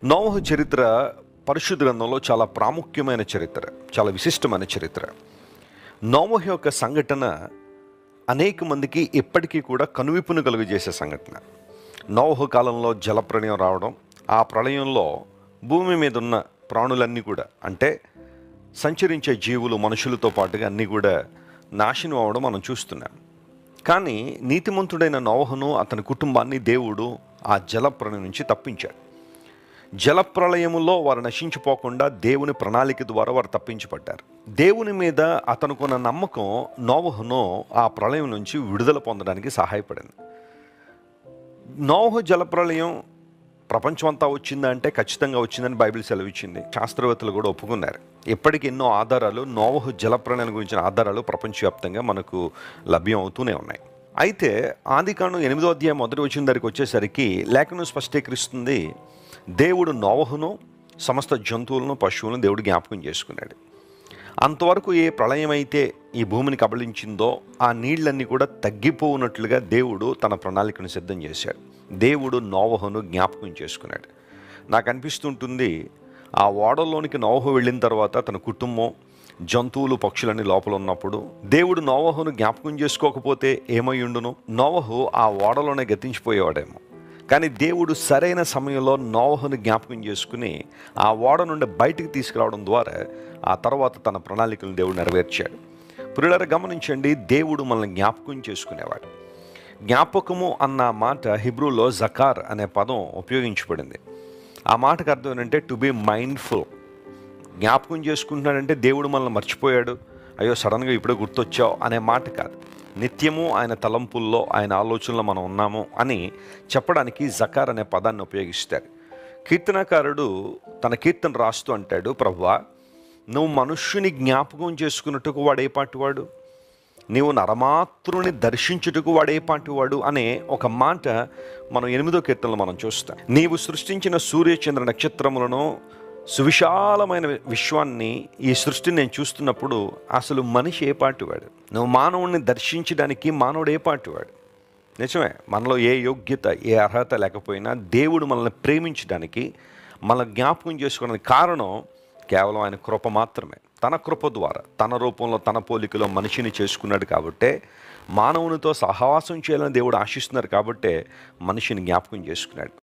నోవహు చరిత్ర పరిశుద్ధ గ్రంథంలో చాలా ప్రాముఖ్యమైన చరిత్ర, చాలా విశిష్టమైన చరిత్ర. నోవహు యొక్క సంఘటన అనేక మందికి ఇప్పటికీ కూడా కనువిప్పును కలుగజేసే సంఘటన. నోవహు కాలంలో జలప్రళయం రావడం, ఆ ప్రళయంలో భూమి మీద ఉన్న ప్రాణులన్నీ కూడా, అంటే సంచరించే జీవులు మనుషులతో పాటుగా అన్నీ కూడా నాశనం అవ్వడం మనం చూస్తున్నాం. కానీ నీతిమంతుడైన నోవహును అతని కుటుంబాన్ని దేవుడు ఆ జలప్రళయం నుంచి తప్పించాడు. జలప్రళయములో వారు నశించిపోకుండా దేవుని ప్రణాళిక ద్వారా వారు తప్పించబడ్డారు. దేవుని మీద అతనుకున్న నమ్మకం నోవహును ఆ ప్రళయం నుంచి విడుదల పొందడానికి సహాయపడింది. నోవహు జలప్రళయం ప్రపంచమంతా వచ్చిందంటే ఖచ్చితంగా వచ్చిందని బైబిల్ సెలవిచ్చింది. శాస్త్రవేత్తలు కూడా ఒప్పుకున్నారు. ఇప్పటికి ఎన్నో ఆధారాలు, నోవహు జలప్రళయం గురించిన ఆధారాలు ప్రపంచవ్యాప్తంగా మనకు లభ్యం అవుతూనే ఉన్నాయి. అయితే ఆదికాండం 8వ అధ్యాయం మొదటి వచనం దగ్గరికి వచ్చేసరికి లేఖనం స్పష్టీకరిస్తుంది, దేవుడు నోవహును సమస్త జంతువులను పశువులను దేవుడు జ్ఞాపకం చేసుకున్నాడు. అంతవరకు ఏ ప్రళయం అయితే ఈ భూమిని కబళించిందో ఆ నీళ్ళన్నీ కూడా తగ్గిపోనట్లుగా దేవుడు తన ప్రణాళికను సిద్ధం చేశాడు. దేవుడు నోవహును జ్ఞాపకం చేసుకున్నాడు. నాకు అనిపిస్తుంటుంది, ఆ ఓడలోనికి నోవహు వెళ్ళిన తర్వాత తన కుటుంబం, జంతువులు, పక్షులన్నీ లోపల ఉన్నప్పుడు దేవుడు నోవహును జ్ఞాపకం చేసుకోకపోతే ఏమై ఉండును? నోవహు ఆ ఓడలోనే గతించిపోయేవాడేమో. కానీ దేవుడు సరైన సమయంలో నోవహును జ్ఞాపకం చేసుకుని ఆ ఓడ నుండి బయటికి తీసుకురావడం ద్వారా ఆ తర్వాత తన ప్రణాళికలను దేవుడు నెరవేర్చాడు. ప్రియులారా, గమనించండి, దేవుడు మనల్ని జ్ఞాపకం చేసుకునేవాడు. జ్ఞాపకము అన్న మాట హిబ్రూలో జకార్ అనే పదం ఉపయోగించబడింది. ఆ మాటకు అర్థం ఏంటంటే టు బి మైండ్ఫుల్. జ్ఞాపకం చేసుకుంటున్నాడంటే దేవుడు మనల్ని మర్చిపోయాడు, అయ్యో సడన్గా ఇప్పుడే గుర్తొచ్చావు అనే మాట కాదు. నిత్యము ఆయన తలంపుల్లో, ఆయన ఆలోచనలో మనం ఉన్నాము అని చెప్పడానికి జకార్ అనే పదాన్ని ఉపయోగిస్తారు. కీర్తనకారుడు తన కీర్తన రాస్తూ అంటాడు, ప్రభువా, నువ్వు మనుష్యుని జ్ఞాపకం చేసుకున్నట్టుకు వాడే పాటివాడు, నీవు నరమాత్రుని దర్శించుటకు వాడే పాటివాడు అనే ఒక మాట మనం 8వ కీర్తనలో మనం చూస్తాం. నీవు సృష్టించిన సూర్య చంద్ర నక్షత్రములను, సువిశాలమైన విశ్వాన్ని, ఈ సృష్టిని నేను చూస్తున్నప్పుడు అసలు మనిషి ఏ పాటివాడు? నువ్వు మానవుడిని దర్శించడానికి మానవుడు ఏ పాటివాడు? నిజమే, మనలో ఏ యోగ్యత, ఏ అర్హత లేకపోయినా దేవుడు మనల్ని ప్రేమించడానికి, మనల్ని జ్ఞాపకం చేసుకోవడానికి కారణం కేవలం ఆయన కృప మాత్రమే. తన కృప ద్వారా తన రూపంలో, తన పోలికలో మనిషిని చేసుకున్నాడు కాబట్టే, మానవునితో సహవాసం చేయాలని దేవుడు ఆశిస్తున్నారు కాబట్టే మనిషిని జ్ఞాపకం చేసుకున్నాడు.